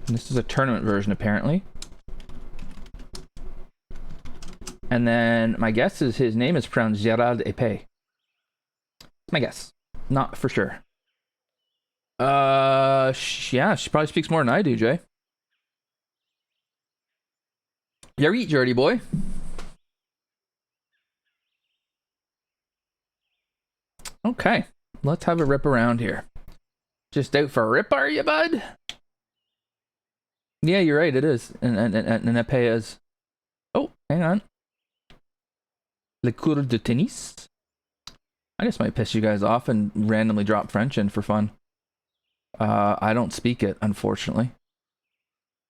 This is a tournament version, apparently. And then my guess is his name is pronounced Gerald Epée. My guess. Not for sure. Yeah, she probably speaks more than I do, Jay. You eat, Jordy boy? Okay, let's have a rip around here. Just out for a rip, are you, bud? Yeah, you're right, it is. And Epée is... Oh, hang on. Le cours de tennis? I just might piss you guys off and randomly drop French in for fun. I don't speak it, unfortunately.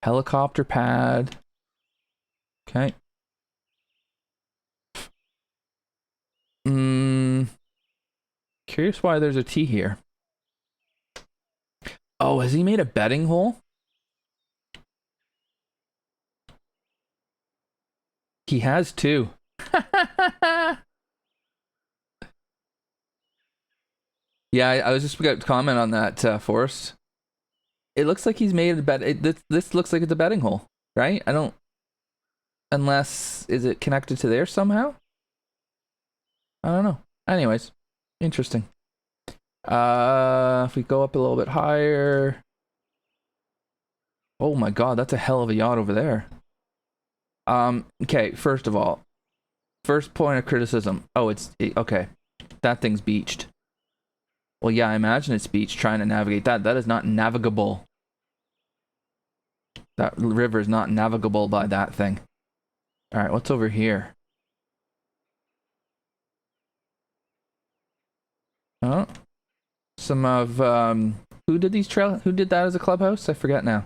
Helicopter pad. Okay. Curious why there's a T here. Oh, has he made a betting hole? He has too. Yeah, I was just about to comment on that, Forrest. It looks like he's made a bet. This looks like it's a betting hole, right? I don't... Unless... Is it connected to there somehow? I don't know. Anyways. Interesting. If we go up a little bit higher... Oh my god, that's a hell of a yacht over there. Okay, first of all. First point of criticism. Oh, okay. That thing's beached. Well, yeah, I imagine it's beached trying to navigate that. That is not navigable. That river is not navigable by that thing. Alright, what's over here? Oh. Some of, who did that as a clubhouse? I forget now.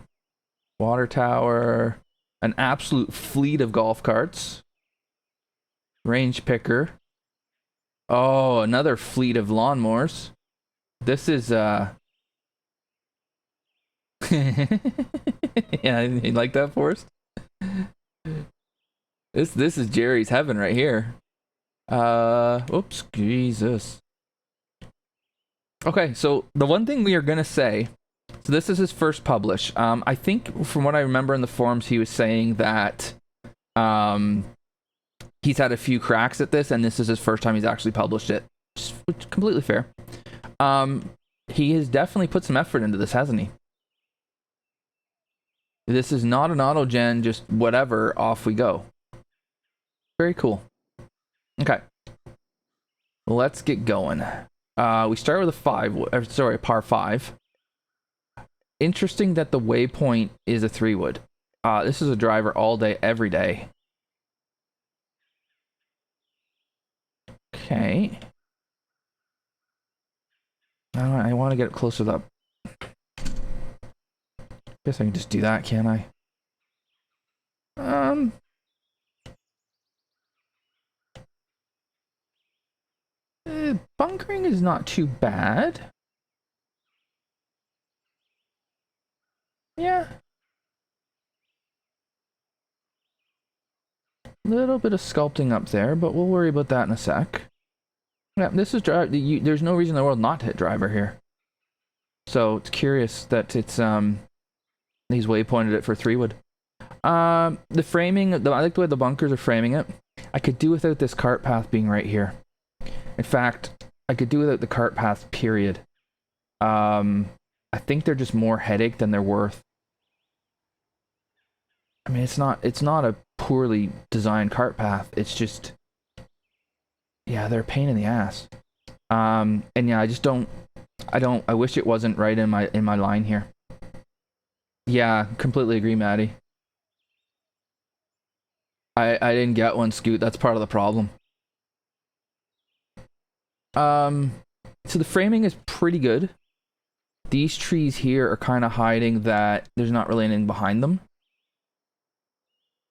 Water tower. An absolute fleet of golf carts. Range picker. Oh, another fleet of lawnmowers. This is, yeah, you like that, Forrest? This is Jerry's heaven right here. Oops, Jesus. Okay, so the one thing we are gonna say, so this is his first publish. I think from what I remember in the forums, he was saying that, he's had a few cracks at this, and this is his first time he's actually published it. Which is completely fair. He has definitely put some effort into this, hasn't he? This is not an auto-gen, just whatever, off we go. Very cool. Okay. Let's get going. We start with a par 5. Interesting that the waypoint is a 3-wood. This is a driver all day, every day. Okay. I want to get closer to that. Guess I can just do that, can't I? Bunkering is not too bad. Yeah. Little bit of sculpting up there, but we'll worry about that in a sec. Yeah, this is there's no reason in the world not to hit driver here. So it's curious that it's he's waypointed it for 3-wood. The framing, I like the way the bunkers are framing it. I could do without this cart path being right here. In fact, I could do without the cart path, period. I think they're just more headache than they're worth. I mean, it's not a poorly designed cart path. It's just, yeah, they're a pain in the ass. And yeah, I wish it wasn't right in my line here. Yeah, completely agree, Maddie. I didn't get one, Scoot. That's part of the problem. So the framing is pretty good. These trees here are kind of hiding that there's not really anything behind them.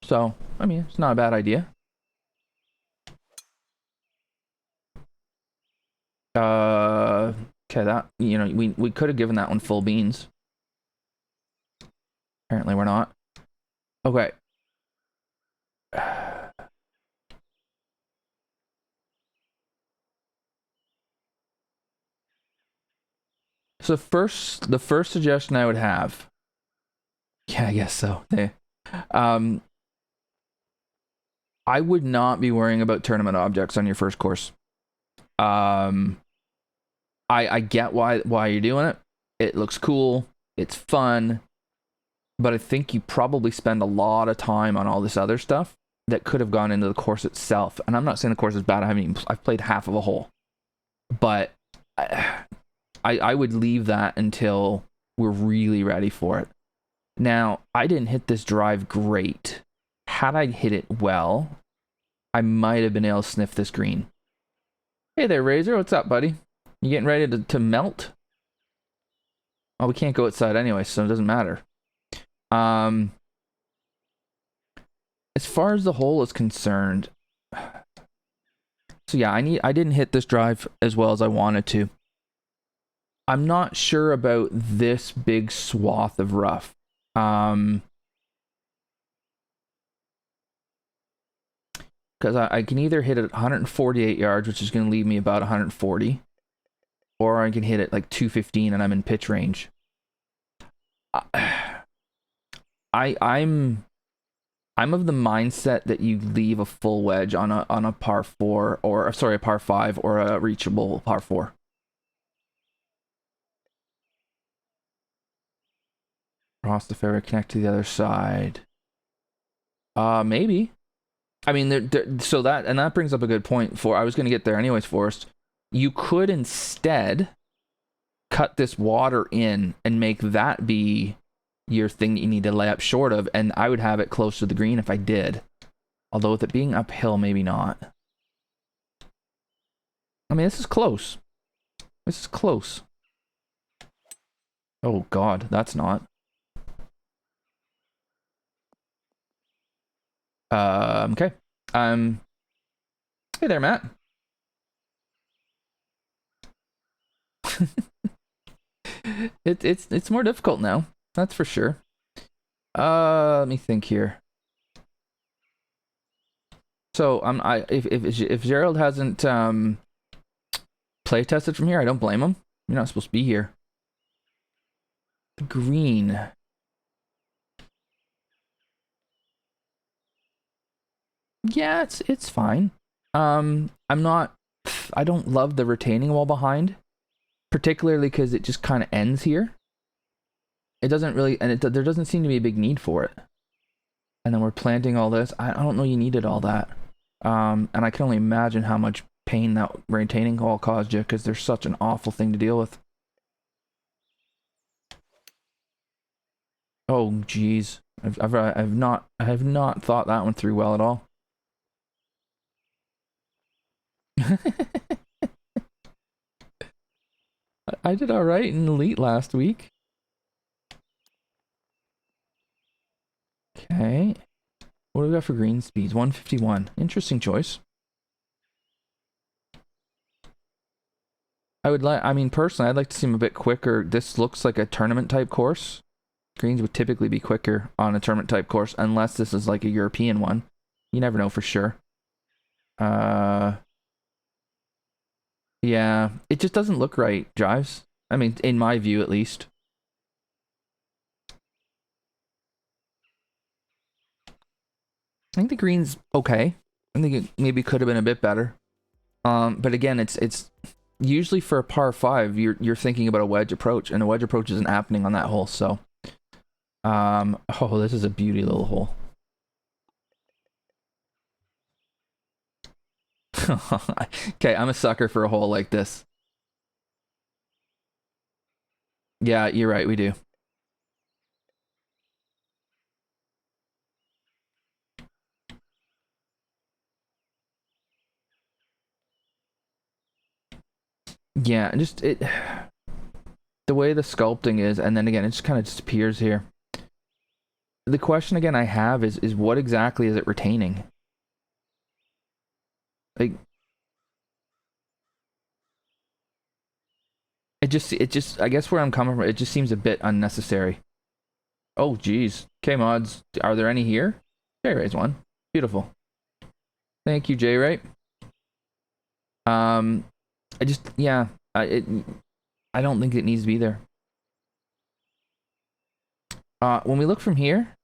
So, I mean, it's not a bad idea. Okay, that, you know, we could have given that one full beans. Apparently we're not. Okay. So the first suggestion I would have, Yeah, I guess so. Um, I would not be worrying about tournament objects on your first course. I get why you're doing it. It looks cool. It's fun. But I think you probably spend a lot of time on all this other stuff that could have gone into the course itself. And I'm not saying the course is bad. I've played half of a hole. But I would leave that until we're really ready for it. Now, I didn't hit this drive great. Had I hit it well, I might have been able to sniff this green. Hey there, Razor. What's up, buddy? You getting ready to melt? Oh, we can't go outside anyway, so it doesn't matter. As far as the hole is concerned, so yeah, I didn't hit this drive as well as I wanted to. I'm not sure about this big swath of rough. Because I can either hit it at 148 yards, which is going to leave me about 140, or I can hit it like 215 and I'm in pitch range. I'm of the mindset that you leave a full wedge on a par 4 or sorry, a par 5 or a reachable par 4. Cross the fairway, connect to the other side. Maybe. I mean, so that brings up a good point. I was going to get there anyways, Forrest. You could instead cut this water in and make that be your thing that you need to lay up short of, and I would have it close to the green if I did. Although with it being uphill, maybe not. I mean, this is close. This is close. Oh God, that's not. Okay. Hey there, Matt. It's more difficult now. That's for sure. Let me think here. So if Gerald hasn't play tested from here, I don't blame him. You're not supposed to be here. Green. Yeah, it's fine. I don't love the retaining wall behind, particularly because it just kind of ends here. It doesn't really, and there doesn't seem to be a big need for it. And then we're planting all this. I don't know you needed all that. And I can only imagine how much pain that retaining wall caused you, because there's such an awful thing to deal with. Oh, geez. I have not thought that one through well at all. I did all right in Elite last week. Okay. What do we got for green speeds? 151. Interesting choice. I mean, personally, I'd like to see him a bit quicker. This looks like a tournament type course. Greens would typically be quicker on a tournament type course, unless this is like a European one. You never know for sure. Yeah, it just doesn't look right, Jives. I mean, in my view, at least. I think the green's okay. I think it maybe could have been a bit better. But again, it's usually for a par 5, you're thinking about a wedge approach, and a wedge approach isn't happening on that hole. So, oh, this is a beauty little hole. Okay, I'm a sucker for a hole like this. Yeah, you're right, we do. Yeah, just the way the sculpting is, and then again, it just kind of disappears here. The question again I have is what exactly is it retaining? Like, it just I guess where I'm coming from, it just seems a bit unnecessary. Oh geez. Okay, mods, are there any here? J-Ray's one. Beautiful. Thank you, J-Ray. I just, yeah, I don't think it needs to be there. When we look from here,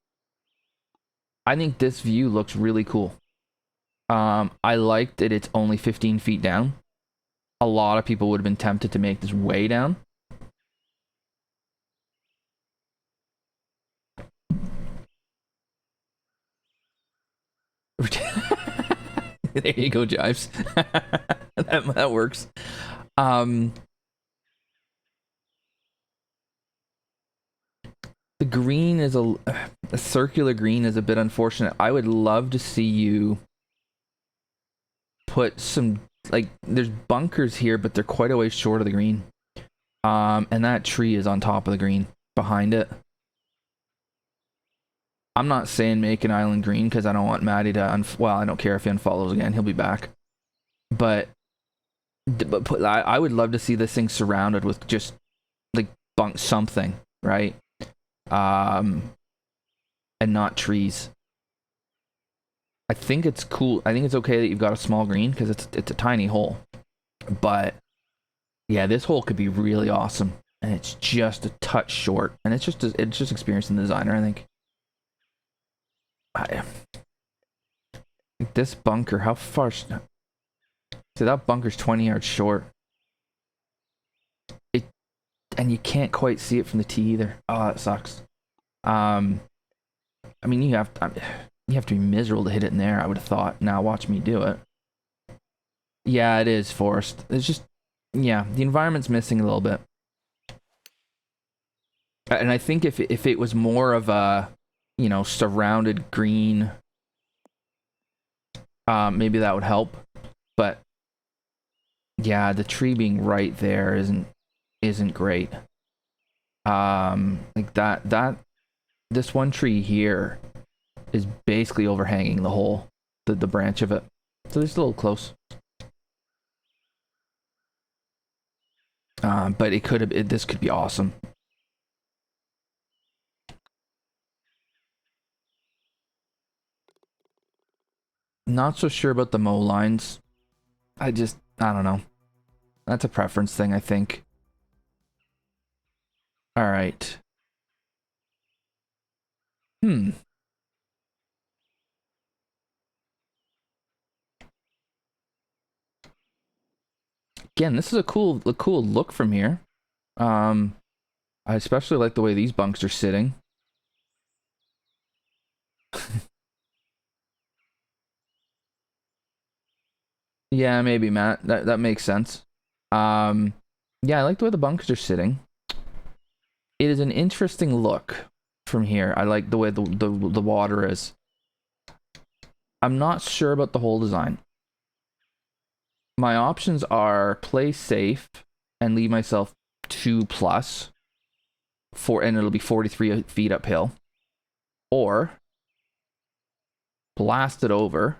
I think this view looks really cool. I like that it's only 15 feet down. A lot of people would have been tempted to make this way down. There you go, Jives. that works. The green is a circular green is a bit unfortunate. I would love to see you put some, like, there's bunkers here, but they're quite a way short of the green. And that tree is on top of the green behind it. I'm not saying make an island green because I don't want Maddie to well, I don't care if he unfollows again. He'll be back. But I would love to see this thing surrounded with just like something, right? And not trees. I think it's cool. I think it's okay that you've got a small green because it's a tiny hole. But yeah, this hole could be really awesome, and it's just a touch short, and it's just experiencing the designer, I think. This bunker, how far? See, that bunker's 20 yards short. And you can't quite see it from the tee either. Oh, that sucks. I mean, you have to be miserable to hit it in there, I would have thought. Now watch me do it. Yeah, it is forced. It's just, yeah, the environment's missing a little bit. And I think if it was more of a, you know, surrounded green, maybe that would help. But yeah, the tree being right there isn't great. Like this one tree here is basically overhanging the whole the branch of it, so it's a little close. But it could have this could be awesome. Not so sure about the mow lines. I don't know. That's a preference thing, I think. All right. Again, this is a cool look from here. I especially like the way these bunks are sitting. Yeah, maybe, Matt. That makes sense. Yeah, I like the way the bunkers are sitting. It is an interesting look from here. I like the way the water is. I'm not sure about the whole design. My options are play safe and leave myself 2+, and it'll be 43 feet uphill, or blast it over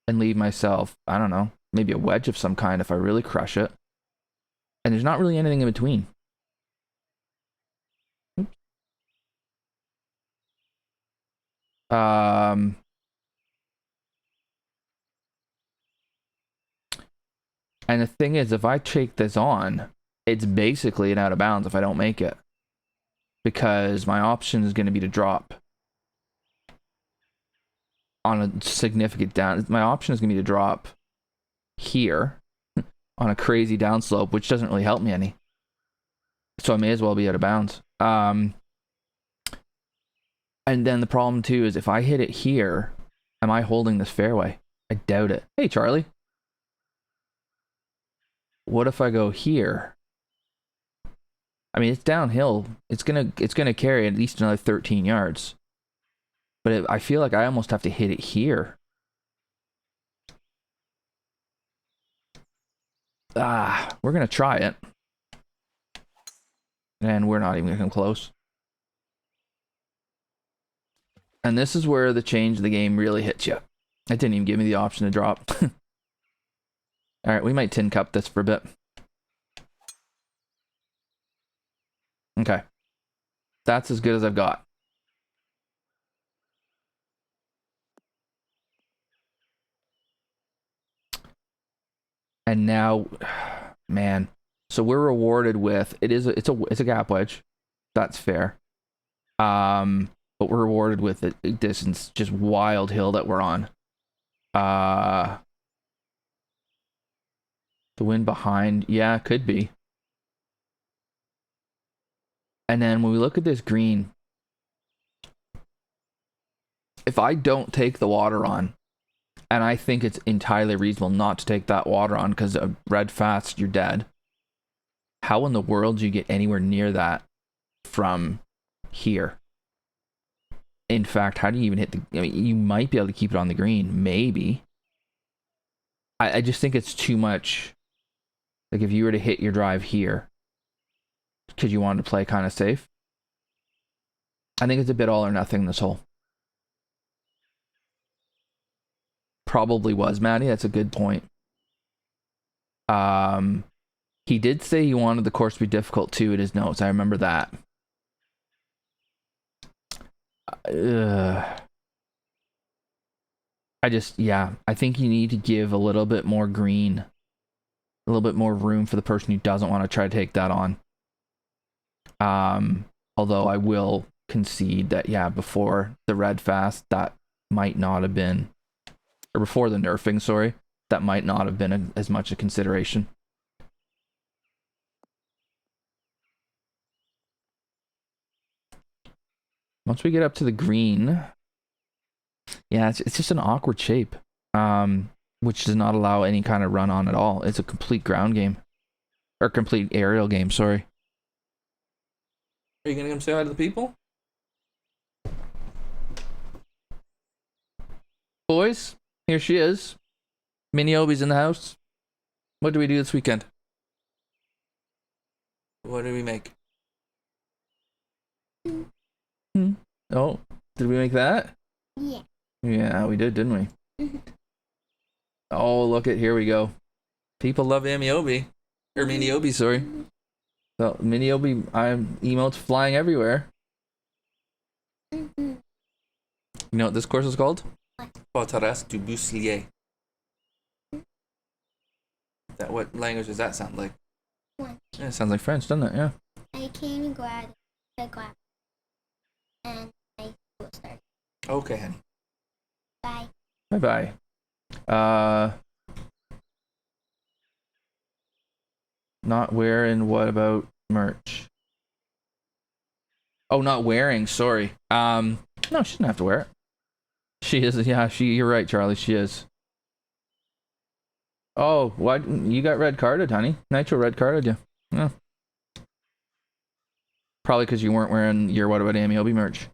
and leave myself, I don't know, maybe a wedge of some kind if I really crush it. And there's not really anything in between. And the thing is, if I take this on, it's basically an out of bounds if I don't make it. Because my option is going to be to drop on a significant down. My option is going to be to drop here on a crazy downslope, which doesn't really help me any. So I may as well be out of bounds. And then the problem too is if I hit it here, am I holding this fairway? I doubt it. Hey, Charlie. What if I go here? I mean, it's downhill. It's gonna carry at least another 13 yards. But I feel like I almost have to hit it here. We're gonna try it. And we're not even gonna come close. And this is where the change of the game really hits you. It didn't even give me the option to drop. Alright, we might tin cup this for a bit. Okay. That's as good as I've got. And now, man, So we're rewarded with it's a gap wedge. That's fair. But we're rewarded with a distance just wild hill that we're on. The wind behind, yeah, could be. And then when we look at this green, if I don't take the water on, and I think it's entirely reasonable not to take that water on because of red fast, you're dead. How in the world do you get anywhere near that from here? In fact, how do you even hit the... I mean, you might be able to keep it on the green. Maybe. I just think it's too much. Like, if you were to hit your drive here, because you wanted to play kind of safe, I think it's a bit all or nothing, this hole. Probably was, Maddie. That's a good point. He did say he wanted the course to be difficult, too, in his notes. I remember that. I think you need to give a little bit more green, a little bit more room for the person who doesn't want to try to take that on. Although I will concede that, yeah, before the red fast, that might not have been, or before the nerfing, sorry, that might not have been as much a consideration. Once we get up to the green, yeah, it's just an awkward shape, which does not allow any kind of run on at all. It's a complete ground game, or complete aerial game, sorry. Are you gonna come say hi to the people? Boys, here she is. Ameobi's in the house. What do we do this weekend? What did we make? Oh, did we make that? Yeah. Yeah, we did, didn't we? Oh, look at, here we go. People love Ameobi. Or Ameobi, sorry. So, Ameobi, emotes flying everywhere. You know what this course is called? Forteress du Bouclier. What language does that sound like? French. Yeah, it sounds like French, doesn't it? Yeah. I came grab and I will start. Okay, honey. Bye. Bye-bye. Not wearing what about merch? Oh, not wearing, sorry. No, she doesn't have to wear it. She is, yeah, you're right, Charlie, she is. Oh, what? You got red carded, honey. Nitro red carded you. Yeah. Probably because you weren't wearing your What About Ameobi merch.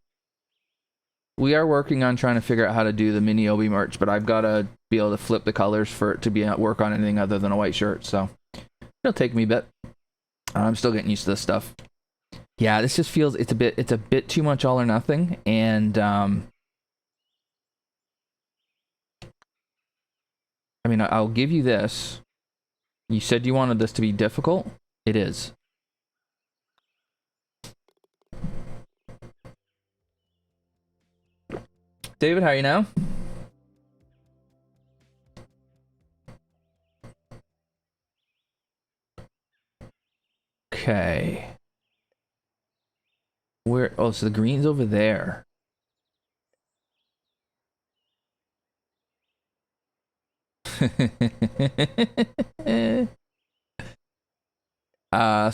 We are working on trying to figure out how to do the Ameobi merch, but I've got to be able to flip the colors for it to be at work on anything other than a white shirt, so it'll take me a bit. I'm still getting used to this stuff. Yeah, this just feels it's a bit too much all or nothing, and I mean, I'll give you this. You said you wanted this to be difficult. It is. David, how are you now? Okay. Where? Oh, so the green's over there. So this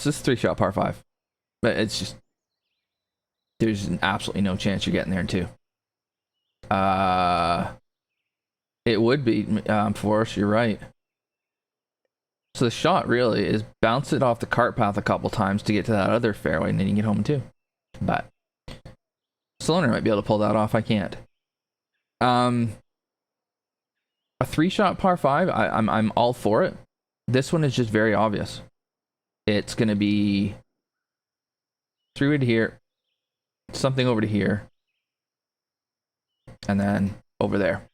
is 3-shot par 5. But it's just... There's absolutely no chance you're getting there in 2. It would be, Forrest, you're right. So the shot really is bounce it off the cart path a couple times to get to that other fairway, and then you can get home in 2. But Sloaner might be able to pull that off. I can't. A 3-shot par 5, I'm all for it. This one is just very obvious. It's gonna be 3 to here, something over to here, and then over there.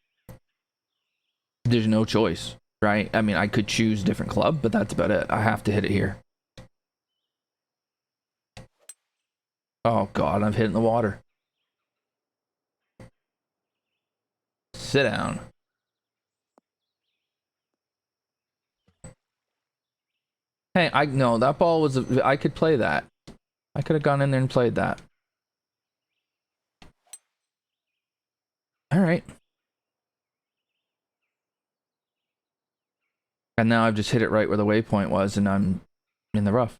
There's no choice, right? I mean, I could choose a different club, but that's about it. I have to hit it here. Oh god, I've hit it in the water. Sit down. Hey, no, that ball was, I could play that. I could have gone in there and played that. All right. And now I've just hit it right where the waypoint was, and I'm in the rough.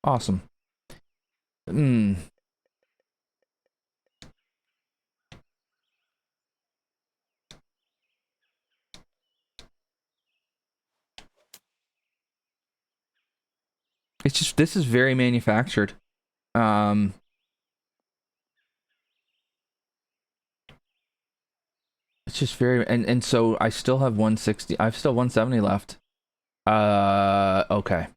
Awesome. Hmm. It's just, this is very manufactured. Um, it's just very, and so I still have 160. I've still 170 left. Okay.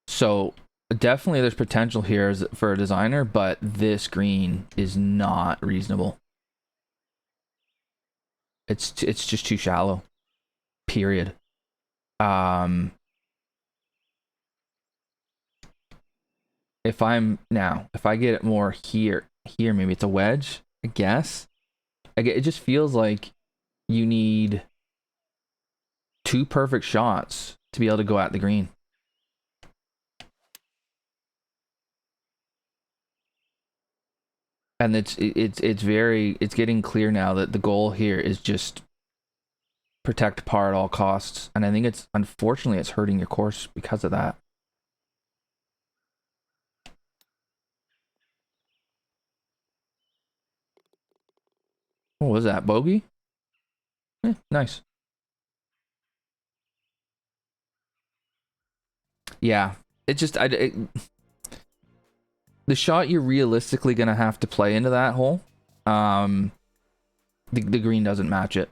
So definitely there's potential here for a designer, but this green is not reasonable. It's just too shallow. Period. Um, if I get it more here, maybe it's a wedge, I guess. It just feels like you need two perfect shots to be able to go at the green. And it's getting clear now that the goal here is just protect par at all costs. And I think unfortunately it's hurting your course because of that. What was that? Bogey? Nice. Yeah. The shot you're realistically going to have to play into that hole, um, the green doesn't match it.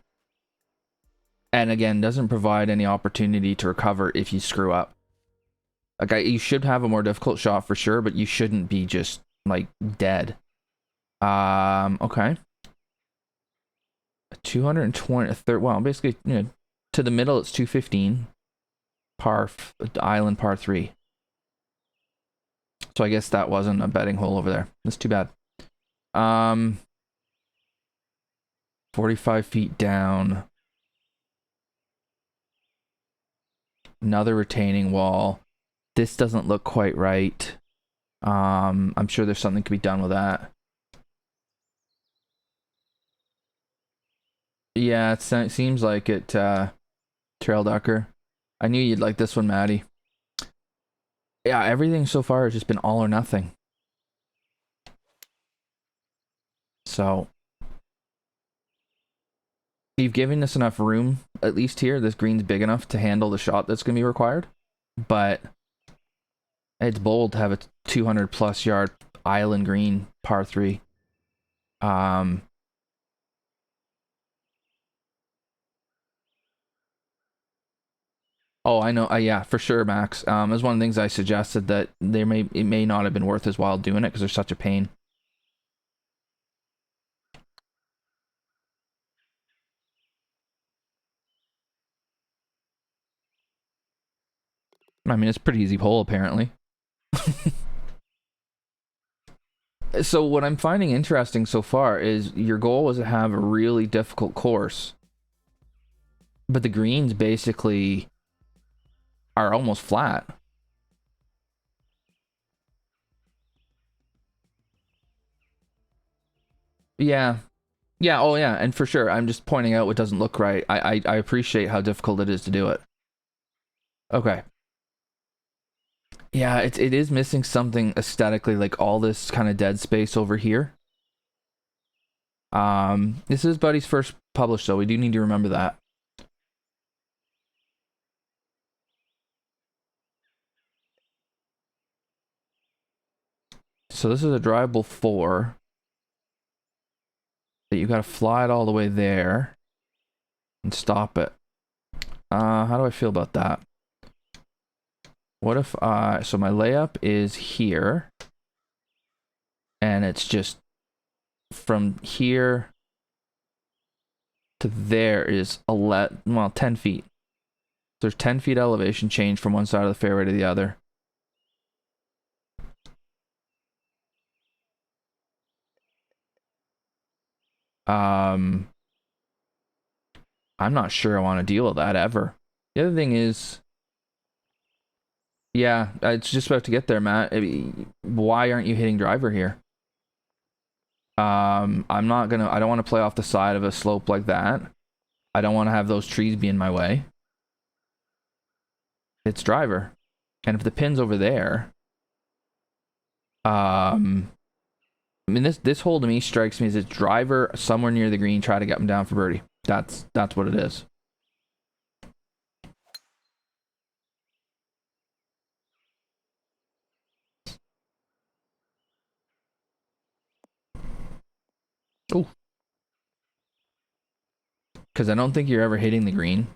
And again, doesn't provide any opportunity to recover if you screw up. Like, you should have a more difficult shot for sure, but you shouldn't be just, like, dead. Okay. 220, well, basically, to the middle, it's 215. Island par 3. So I guess that wasn't a betting hole over there. That's too bad. 45 feet down. Another retaining wall. This doesn't look quite right. I'm sure there's something could be done with that. Yeah, it seems like it, Trail Ducker. I knew you'd like this one, Maddie. Yeah, everything so far has just been all or nothing. So, you've given us enough room, at least here. This green's big enough to handle the shot that's going to be required. But it's bold to have a 200 plus yard island green par 3. Oh, I know. Yeah, for sure, Max. It was one of the things I suggested that it may not have been worth his while doing it because they're such a pain. I mean, it's a pretty easy hole apparently. So what I'm finding interesting so far is your goal was to have a really difficult course, but the greens basically are almost flat. Yeah. Yeah, oh yeah, and for sure, I'm just pointing out what doesn't look right. I appreciate how difficult it is to do it. Okay. Yeah, it is missing something aesthetically, like all this kind of dead space over here. This is Buddy's first published, so we do need to remember that. So this is a drivable 4. That you gotta fly it all the way there and stop it. How do I feel about that? What if so my layup is here, and it's just from here to there is 10 feet. There's 10 feet elevation change from one side of the fairway to the other. I'm not sure I want to deal with that ever. The other thing is, Yeah, it's just about to get there, Matt. Why aren't you hitting driver here? I'm not gonna. I don't want to play off the side of a slope like that. I don't want to have those trees be in my way. It's driver, and if the pin's over there, I mean this hole to me strikes me as it's driver somewhere near the green. Try to get him down for birdie. That's what it is. Oh, because I don't think you're ever hitting the green,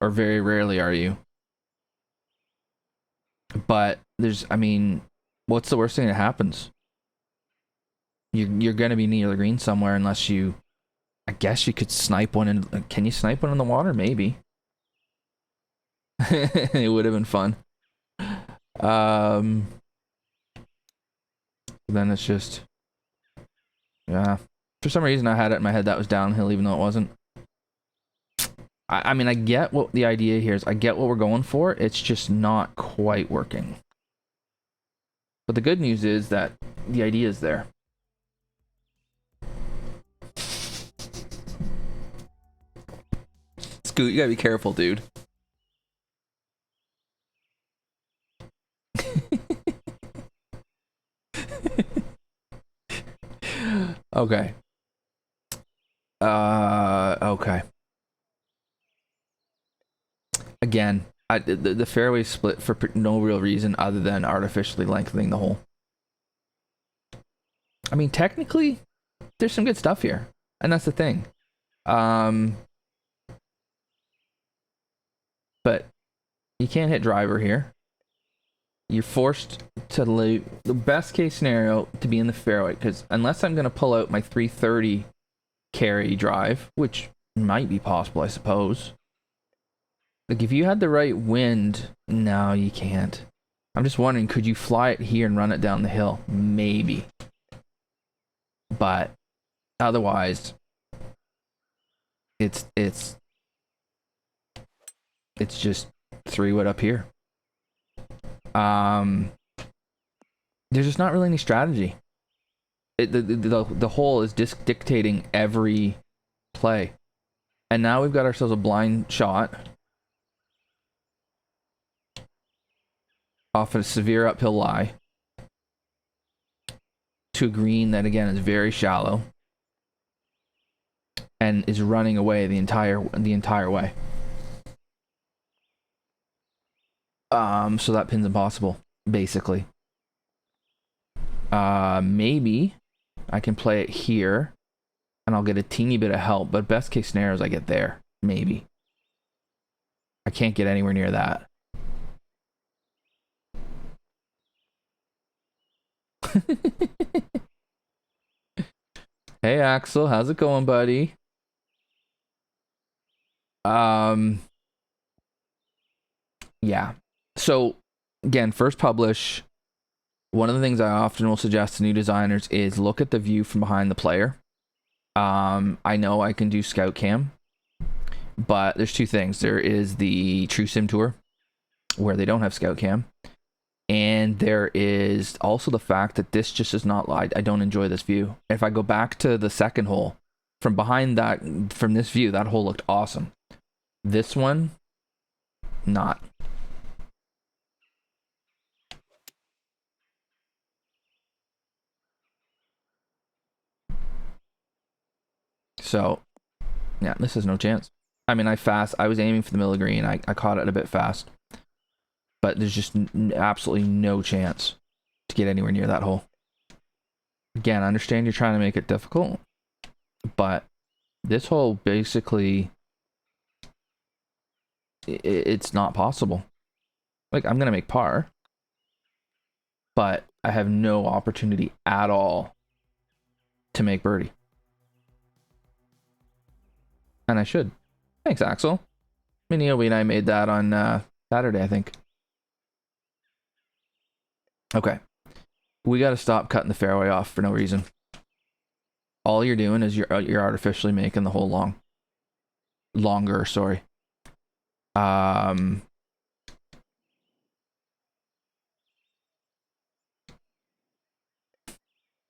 or very rarely are you. But I mean, what's the worst thing that happens? You're gonna be near the green somewhere unless you. I guess you could snipe one in. Can you snipe one in the water? Maybe. It would have been fun. Then it's just, yeah. For some reason, I had it in my head that was downhill, even though it wasn't. I mean, I get what the idea here is. I get what we're going for. It's just not quite working. But the good news is that the idea is there. Scoot, you gotta be careful, dude. Okay. Okay. Again, the fairway split for no real reason other than artificially lengthening the hole. I mean, technically, there's some good stuff here, and that's the thing. But you can't hit driver here. You're forced to leave the best case scenario to be in the fairway, because unless I'm going to pull out my 330 carry drive, which might be possible, I suppose. Like, if you had the right wind, no, you can't. I'm just wondering, could you fly it here and run it down the hill? Maybe. But otherwise, it's just 3-wood up here. There's just not really any strategy. The hole is dictating every play. And now we've got ourselves a blind shot off a severe uphill lie to a green that, again, is very shallow and is running away the entire way. So that pin's impossible, basically. Maybe I can play it here and I'll get a teeny bit of help, but best case scenario is I get there. Maybe. I can't get anywhere near that. Hey Axel, how's it going, buddy? Yeah. So again, first publish. One of the things I often will suggest to new designers is look at the view from behind the player. I know I can do Scout Cam, but there's two things. There is the True Sim Tour, where they don't have Scout Cam, and there is also the fact that this just is not. I don't enjoy this view. If I go back to the second hole, from this view, that hole looked awesome. This one, not. So, yeah, this has no chance. I mean, I was aiming for the middle of the green. I caught it a bit fast. But there's just absolutely no chance to get anywhere near that hole. Again, I understand you're trying to make it difficult, but this hole basically, it's not possible. Like, I'm going to make par, but I have no opportunity at all to make birdie. And I should. Thanks, Axel. Ameobi and I made that on Saturday, I think. Okay. We got to stop cutting the fairway off for no reason. All you're doing is you're artificially making the hole longer, sorry. 'Cause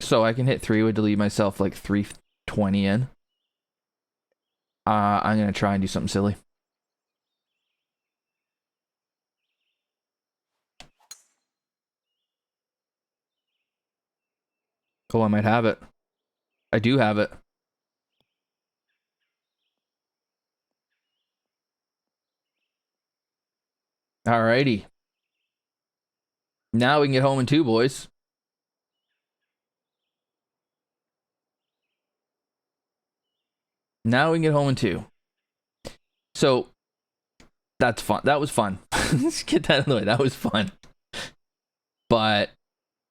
So I can hit 3-wood to leave myself like 320 in. I'm going to try and do something silly. Oh, I might have it. I do have it. Alrighty. Now we can get home in 2, boys. Now we can get home in 2. So, that's fun. That was fun. Let's get that out of the way. That was fun. But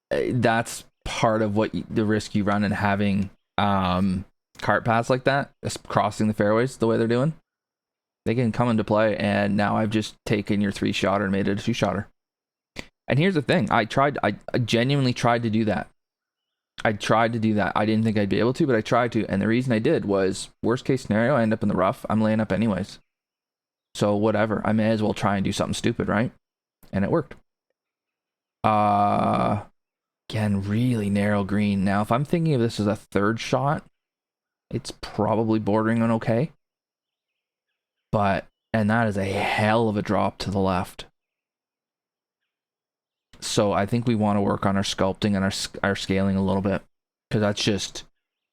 that's part of what the risk you run in having cart paths like that, crossing the fairways the way they're doing. They can come into play, and now I've just taken your 3-shotter and made it a 2-shotter. And here's the thing. I genuinely tried to do that. I tried to do that. I didn't think I'd be able to, but I tried to. And the reason I did was, worst case scenario, I end up in the rough. I'm laying up anyways. So whatever. I may as well try and do something stupid, right? And it worked. Again, really narrow green. Now, if I'm thinking of this as a 3rd shot, it's probably bordering on okay. And that is a hell of a drop to the left. So I think we want to work on our sculpting and our scaling a little bit. Because that's just,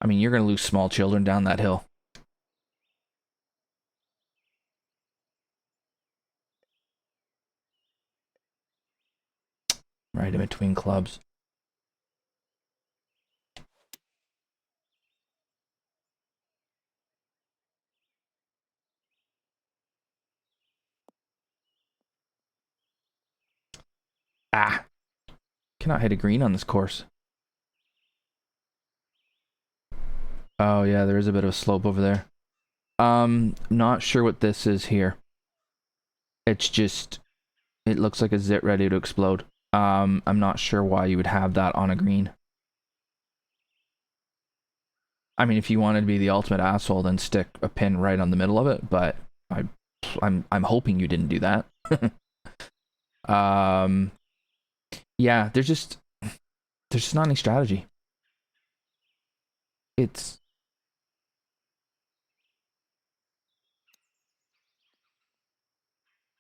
I mean, you're going to lose small children down that hill. Right in between clubs. Ah. Cannot hit a green on this course. Oh yeah, there is a bit of a slope over there. Not sure what this is here. It's just, it looks like a zit ready to explode. I'm not sure why you would have that on a green. I mean, if you wanted to be the ultimate asshole, then stick a pin right on the middle of it, but I'm hoping you didn't do that. Yeah, there's just not any strategy. It's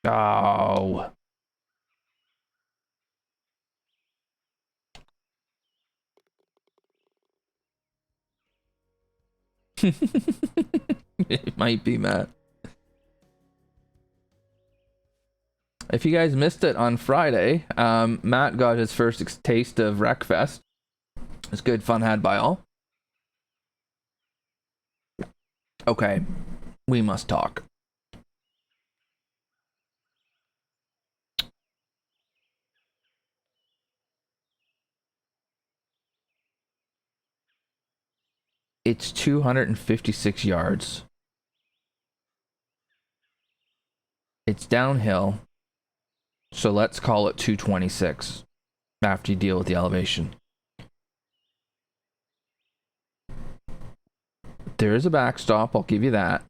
oh. It might be Matt. If you guys missed it on Friday, Matt got his first taste of Wreckfest. It's good fun had by all. Okay, we must talk. It's 256 yards. It's downhill. So let's call it 226 after you deal with the elevation. There is a backstop, I'll give you that.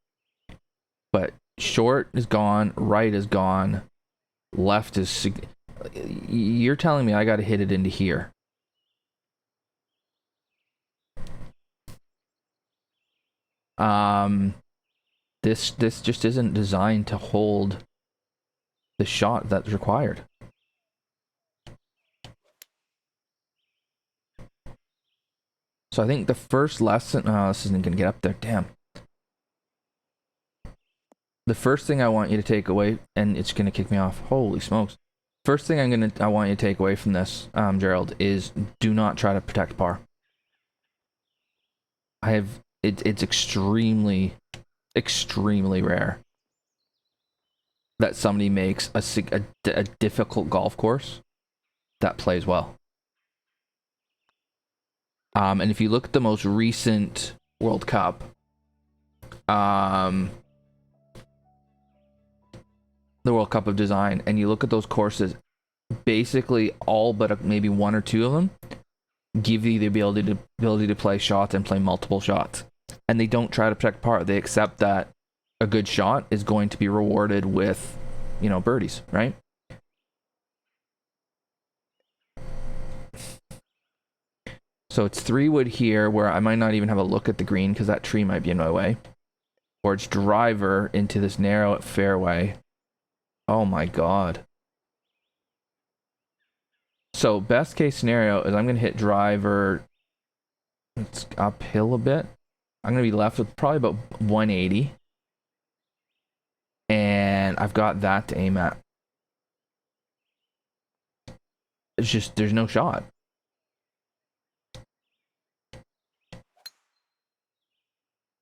But short is gone, right is gone, left is... You're telling me I got to hit it into here. This just isn't designed to hold the shot that's required. So I think the first lesson... Oh, this isn't going to get up there. Damn. The first thing I want you to take away... And it's going to kick me off. Holy smokes. First thing I want you to take away from this, Gerald, is do not try to protect par. It's extremely, extremely rare that somebody makes a difficult golf course that plays well. And if you look at the most recent World Cup, the World Cup of Design, and you look at those courses, basically all but maybe 1 or 2 of them give you the ability to play shots and play multiple shots. And they don't try to protect par. They accept that a good shot is going to be rewarded with, you know, birdies, right? So it's 3 wood here where I might not even have a look at the green because that tree might be in my way. Or it's driver into this narrow fairway. Oh my god. So best case scenario is I'm going to hit driver. It's uphill a bit. I'm going to be left with probably about 180. And I've got that to aim at. It's just, there's no shot.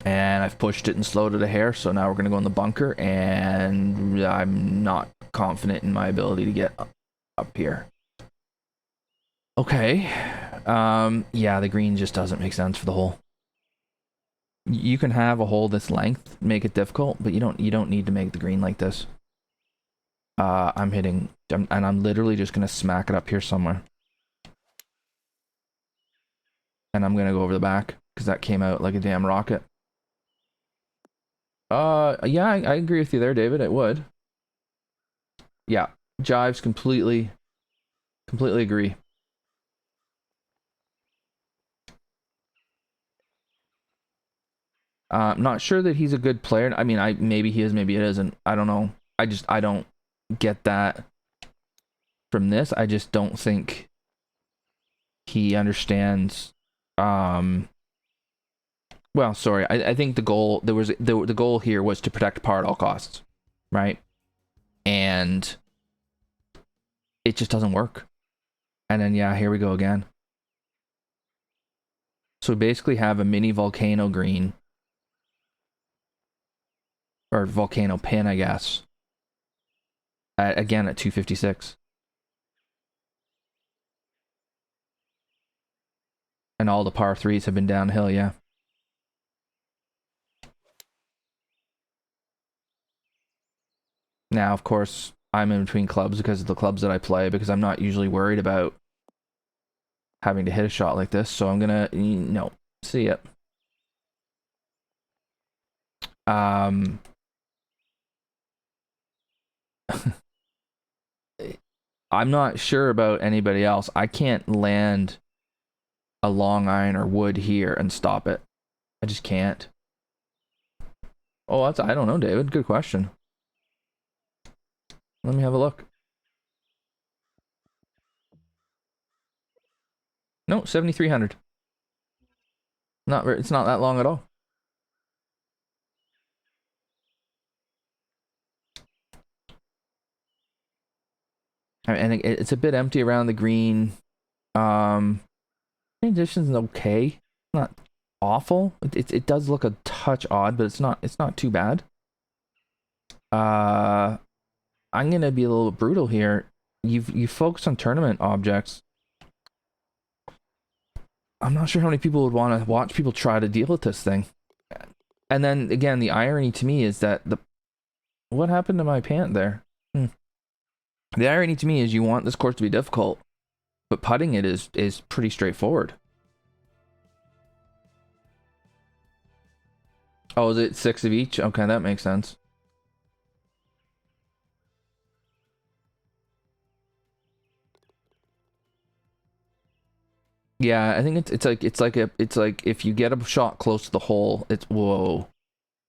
And I've pushed it and slowed it a hair, so now we're going to go in the bunker, and I'm not confident in my ability to get up here. Okay. Yeah, the green just doesn't make sense for the hole. You can have a hole this length, make it difficult, but you don't need to make the green like this. I'm hitting, and I'm literally just going to smack it up here somewhere. And I'm going to go over the back, because that came out like a damn rocket. Yeah, I agree with you there, David. It would. Yeah, jives completely agree. Not sure that he's a good player. I mean, maybe he is, maybe it isn't. I don't know. I don't get that from this. I just don't think he understands. Well, sorry. I think the goal the goal here was to protect par at all costs, right? And it just doesn't work. And then yeah, here we go again. So we basically have a mini volcano green. Or volcano pin, I guess. Again at 256. And all the par 3s have been downhill, yeah. Now, of course, I'm in between clubs because of the clubs that I play, because I'm not usually worried about having to hit a shot like this, so I'm gonna, no, see it. I'm not sure about anybody else. I can't land a long iron or wood here and stop it. I just can't. Oh, I don't know, David. Good question. Let me have a look. No, 7,300. It's not that long at all. And it's a bit empty around the green. Conditions okay, not awful. It does look a touch odd, but it's not too bad. I'm gonna be a little brutal here. You focus on tournament objects. I'm not sure how many people would want to watch people try to deal with this thing. And then again, the irony to me is that what happened to my pant there? The irony to me is you want this course to be difficult, but putting it is pretty straightforward. Oh, is it 6 of each? Okay, that makes sense. Yeah, I think it's like if you get a shot close to the hole, it's whoa.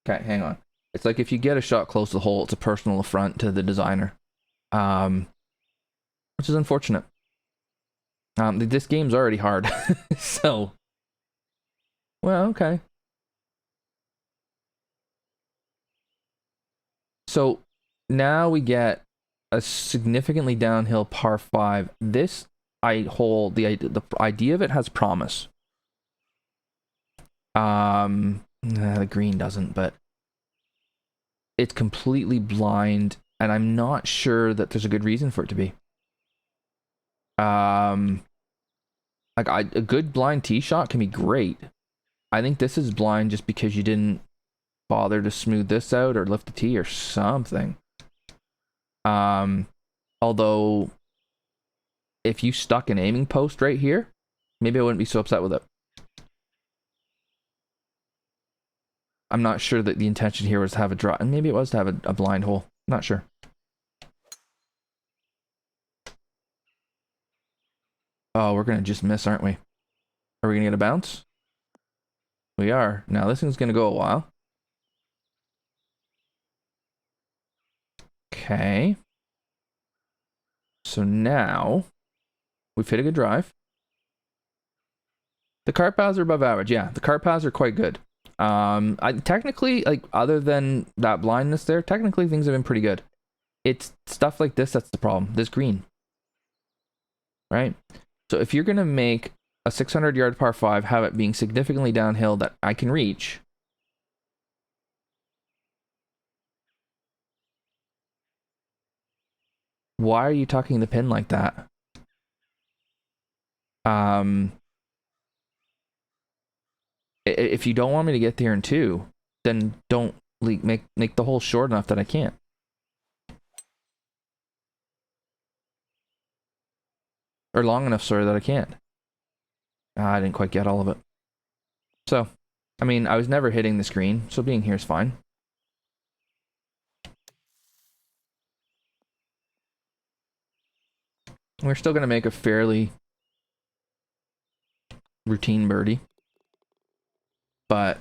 Okay, hang on. It's like if you get a shot close to the hole, it's a personal affront to the designer. Which is unfortunate. This game's already hard. So well, okay. So now we get a significantly downhill par 5. This the idea of it has promise. The green doesn't, but it's completely blind, and I'm not sure that there's a good reason for it to be. Like a good blind tee shot can be great. I think this is blind just because you didn't bother to smooth this out or lift the tee or something. Although if you stuck an aiming post right here, maybe I wouldn't be so upset with it. I'm not sure that the intention here was to have a draw, and maybe it was to have a blind hole. I'm not sure. Oh, we're gonna just miss, aren't we? Are we gonna get a bounce? We are. Now this thing's gonna go a while. Okay. So now we've hit a good drive. The cart paths are above average. Yeah, the cart paths are quite good. I technically, like, other than that blindness there, technically things have been pretty good. It's stuff like this that's the problem. This green. Right? So if you're gonna make a 600-yard par 5, have it being significantly downhill that I can reach. Why are you tucking the pin like that? If you don't want me to get there in 2, then don't make the hole short enough that I can't. Or long enough, sorry, that I can't. I didn't quite get all of it. So, I mean, I was never hitting the screen, so being here is fine. We're still going to make a fairly routine birdie. But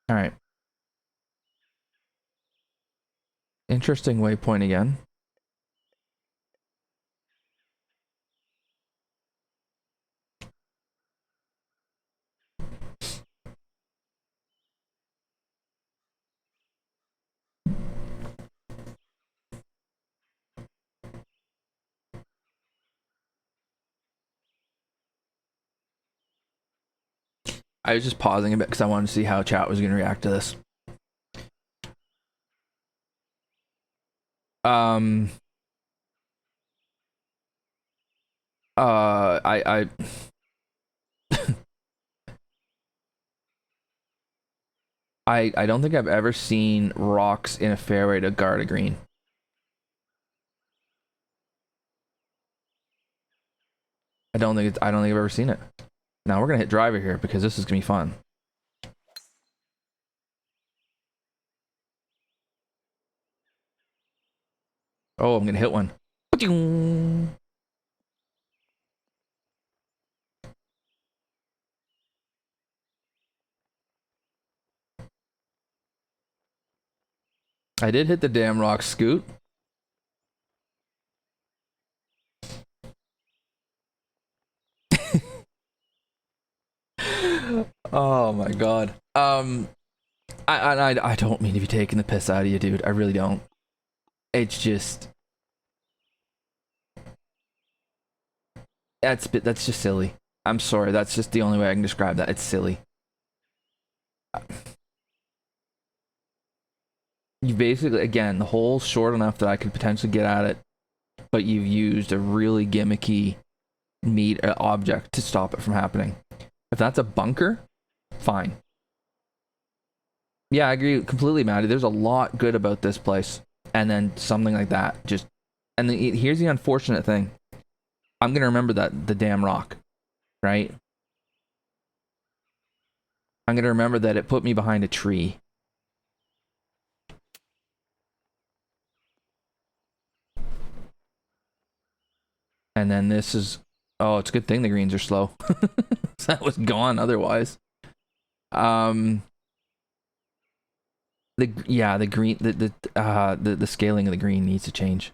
all right. Interesting waypoint again. I was just pausing a bit because I wanted to see how chat was going to react to this. I I don't think I've ever seen rocks in a fairway to guard a green. I don't think I've ever seen it. Now we're gonna hit driver here because this is gonna be fun. Oh, I'm gonna hit one. I did hit the damn rock, Scoot. Oh my god. I don't mean to be taking the piss out of you, dude. I really don't. It's just that's just silly. I'm sorry. That's just the only way I can describe that. It's silly. You basically, again, the hole's short enough that I could potentially get at it, but you've used a really gimmicky meat object to stop it from happening. If that's a bunker, fine. Yeah, I agree completely, Maddie. There's a lot good about this place. And then something like that. Just, and here's the unfortunate thing. I'm going to remember that, the damn rock, right? I'm going to remember that it put me behind a tree. And then this is, oh, it's a good thing the greens are slow. That was gone otherwise. The green, the scaling of the green needs to change.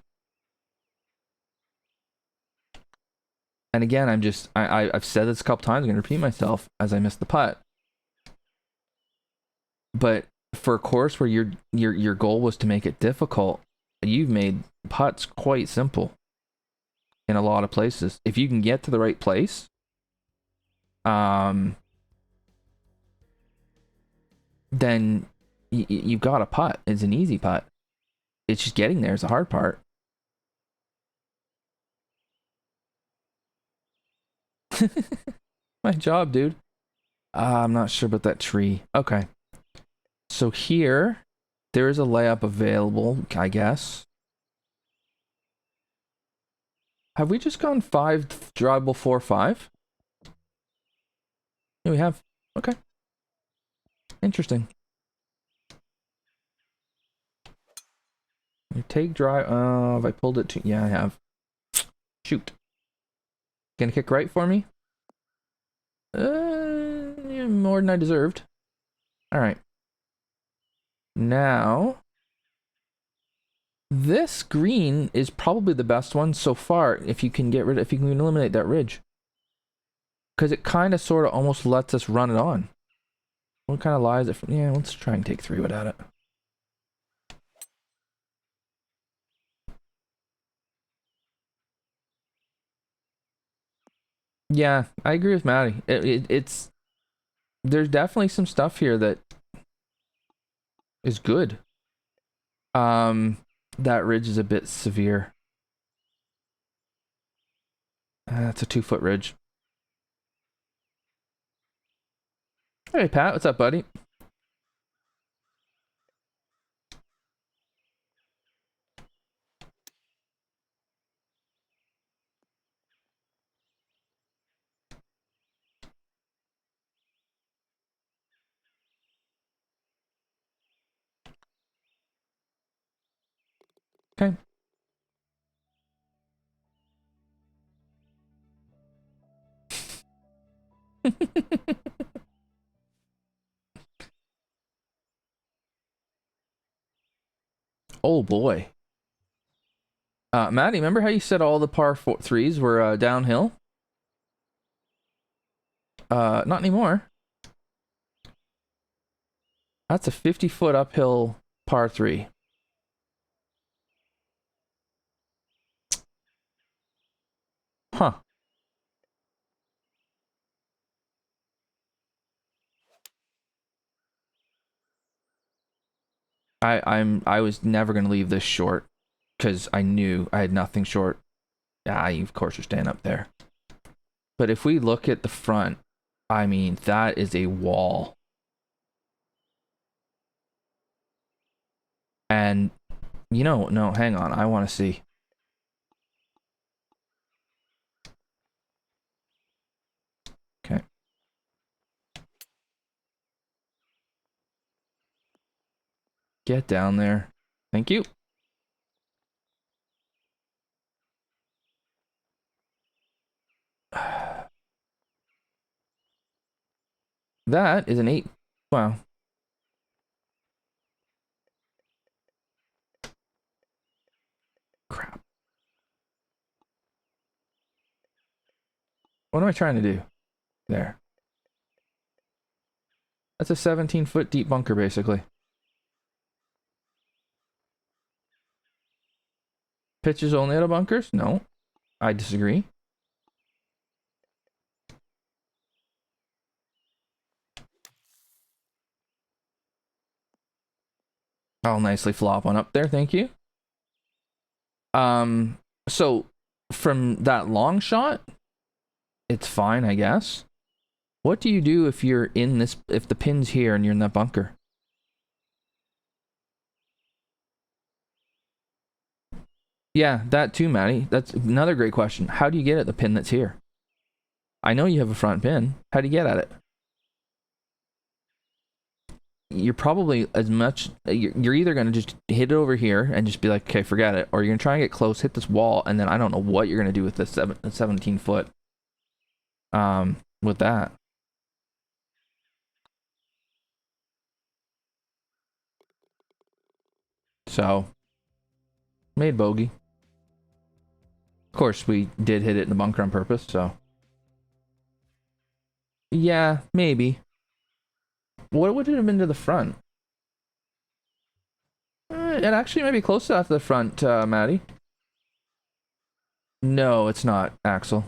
And again, I've said this a couple times. I'm gonna repeat myself as I missed the putt. But for a course where your goal was to make it difficult, you've made putts quite simple in a lot of places. If you can get to the right place, then you've got a putt. It's an easy putt. It's just getting there is the hard part. My job, dude. I'm not sure about that tree. Okay. So here, there is a layup available, I guess. Have we just gone 5 drivable 4-5? Yeah, we have. Okay. Interesting. Take drive. Have I pulled it too? Yeah, I have. Shoot. Gonna kick right for me? Yeah, more than I deserved. Alright. Now, this green is probably the best one so far if you can if you can eliminate that ridge. Because it kind of sort of almost lets us run it on. What kind of lies it from? Yeah, let's try and take 3 wood at it. Yeah, I agree with Maddie. It's there's definitely some stuff here that is good. That ridge is a bit severe. That's a 2-foot ridge. Hey Pat, what's up, buddy? Okay. Oh boy. Maddie, remember how you said all the par 3s were downhill? Not anymore. That's a 50-foot uphill par 3. Huh. I was never gonna leave this short because I knew I had nothing short. Yeah, of course you're staying up there. But if we look at the front, I mean, that is a wall. And, you know, no, hang on. I want to see. Okay. Get down there. Thank you. That is an 8. Wow. Crap. What am I trying to do? There. That's a 17-foot deep bunker, basically. Pitches only out of bunkers? No. I disagree. I'll nicely flop one up there, thank you. So from that long shot, it's fine, I guess. What do you do if you're in this, if the pin's here and you're in that bunker? Yeah, that too, Maddie. That's another great question. How do you get at the pin that's here? I know you have a front pin. How do you get at it? You're probably as much, you're either going to just hit it over here and just be like, okay, forget it. Or you're going to try and get close, hit this wall, and then I don't know what you're going to do with this 17 foot. With that. So, made bogey. Of course, we did hit it in the bunker on purpose, so. Yeah, maybe. What would it have been to the front? It actually might be close enough to the front, Maddie. No, it's not, Axel.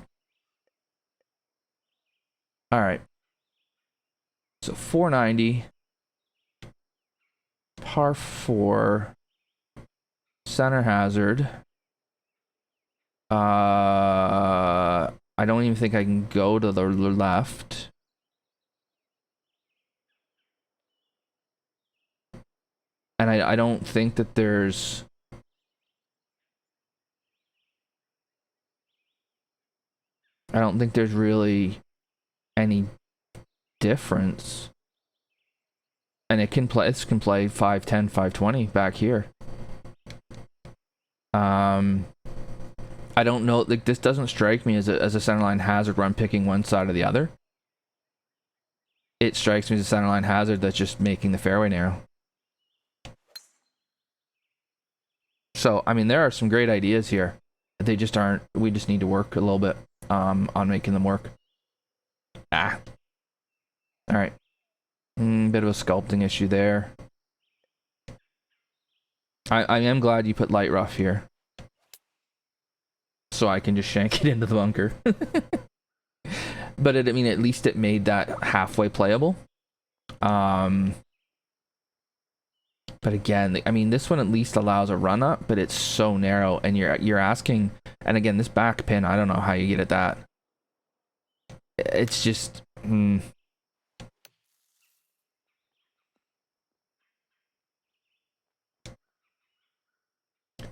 Alright. So 490. Par 4. Center hazard. I don't even think I can go to the left. And I don't think that there's... I don't think there's really any difference. And it can play 510, 520 back here. I don't know, like, this doesn't strike me as a centerline hazard where I'm picking one side or the other. It strikes me as a centerline hazard that's just making the fairway narrow. So, I mean, there are some great ideas here. They just aren't, we just need to work a little bit on making them work. Ah. Alright. Bit of a sculpting issue there. I am glad you put light rough here. So I can just shank it into the bunker. But I mean, at least it made that halfway playable. But again, I mean, this one at least allows a run up, but it's so narrow, and you're asking, and again, this back pin, I don't know how you get at that. It's just,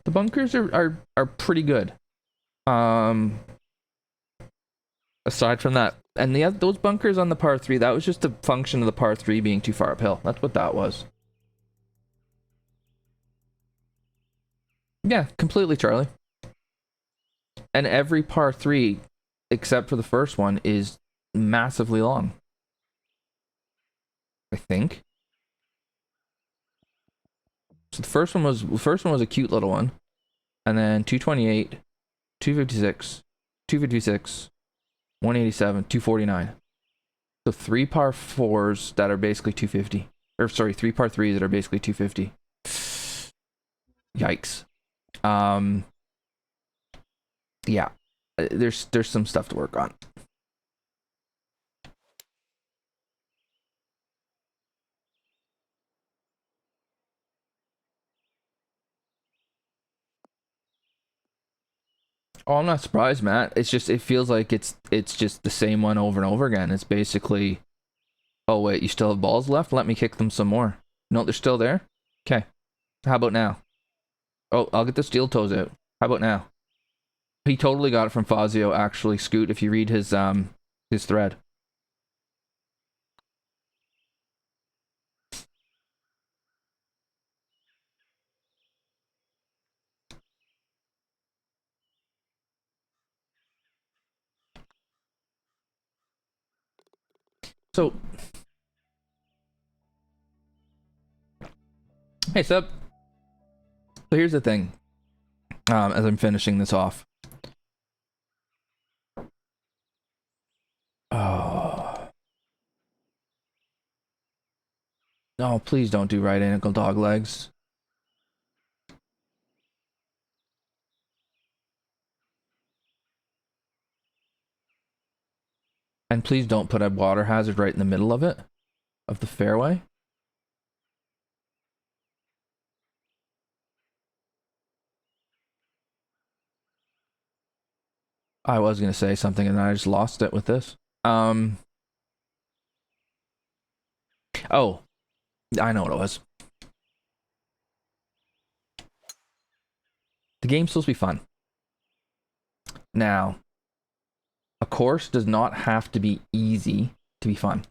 The bunkers are pretty good. Aside from that, and those bunkers on the par 3, that was just a function of the par 3 being too far uphill. That's what that was. Yeah, completely, Charlie. And every par 3, except for the first one, is massively long. I think. So the first one was a cute little one, and then 228, 256, 256, 187, 249. So 3 par 4s that are basically 250. Or sorry, 3 par 3s that are basically 250. Yikes. Yeah. There's some stuff to work on. Oh, I'm not surprised, Matt. It's just, it feels like it's just the same one over and over again. It's basically, oh wait, you still have balls left? Let me kick them some more. No, they're still there? Okay. How about now? Oh, I'll get the steel toes out. How about now? He totally got it from Fazio, actually, Scoot, if you read his thread. So, hey, Seb. So here's the thing. As I'm finishing this off. Oh. No, please don't do right ankle dog legs. And please don't put a water hazard right in the middle of it. Of the fairway. I was going to say something and then I just lost it with this. Oh. I know what it was. The game's supposed to be fun. Now, a course does not have to be easy to be fun.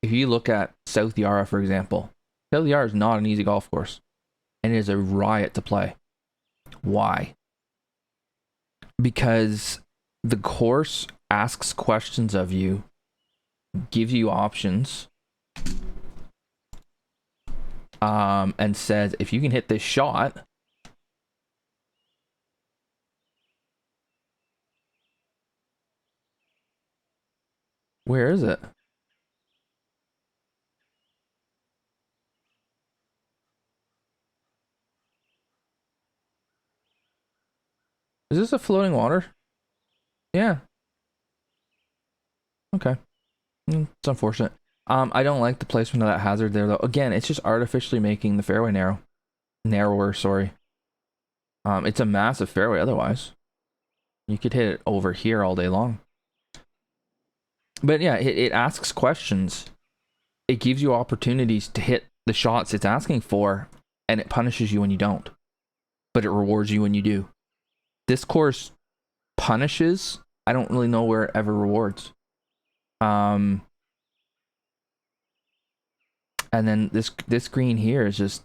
If you look at South Yarra, for example, South Yarra is not an easy golf course. And it is a riot to play. Why? Because the course asks questions of you, gives you options, and says, if you can hit this shot, where is it? Is this a floating water? Yeah. Okay. It's unfortunate. I don't like the placement of that hazard there, though. Again, it's just artificially making the fairway narrower, sorry. It's a massive fairway otherwise. You could hit it over here all day long. But yeah, it asks questions. It gives you opportunities to hit the shots it's asking for, and it punishes you when you don't. But it rewards you when you do. This course punishes. I don't really know where it ever rewards. And then this green here is just,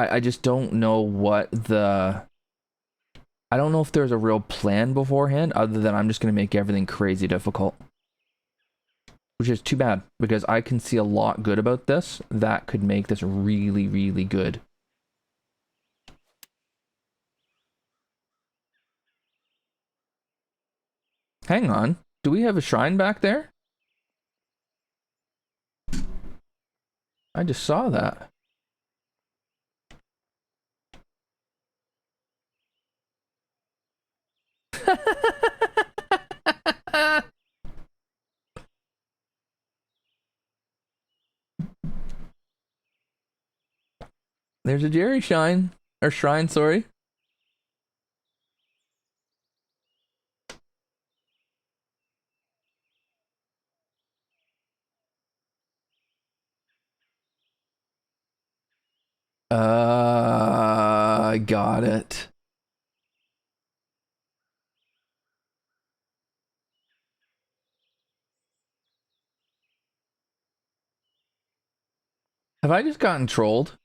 I just don't know what the... I don't know if there's a real plan beforehand other than I'm just going to make everything crazy difficult. Which is too bad, because I can see a lot good about this that could make this really, really good. Hang on. Do we have a shrine back there? I just saw that. There's a Jerry shrine. Or shrine, sorry. I got it. Have I just gotten trolled?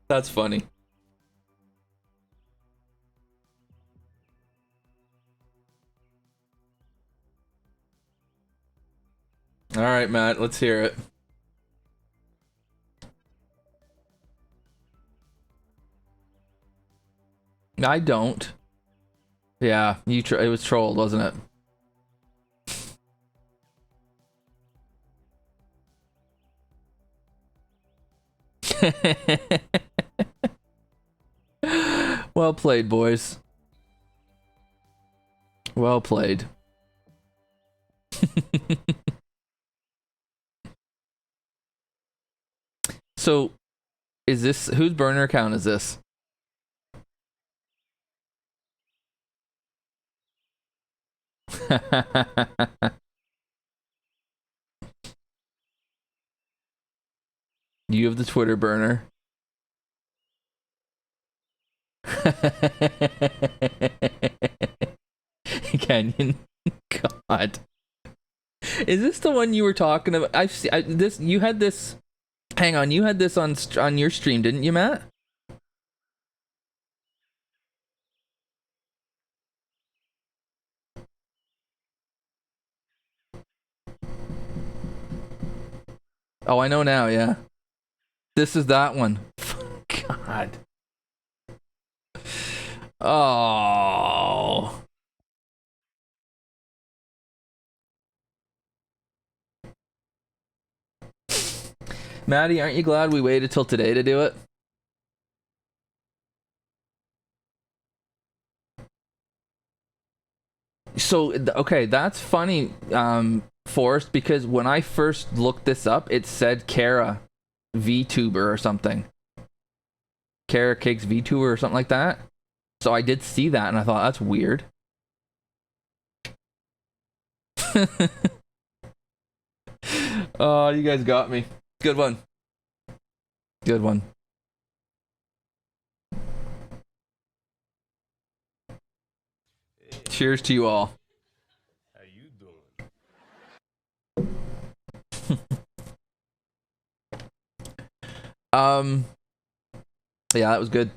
That's funny. All right, Matt, let's hear it. I don't. Yeah, it was trolled, wasn't it? Well played, boys. Well played. So, is this... whose burner account is this? You have the Twitter burner. Canyon. God. Is this the one you were talking about? I've seen this. You had this. Hang on, you had this on your stream, didn't you, Matt? Oh, I know now. Yeah, this is that one. God. Oh. Maddie, aren't you glad we waited till today to do it? So, okay, that's funny, Forrest, because when I first looked this up, it said Kara VTuber or something. Kara Cakes VTuber or something like that. So I did see that and I thought, that's weird. Oh, you guys got me. Good one. Good one. Cheers to you all. How you doing? Yeah, that was good.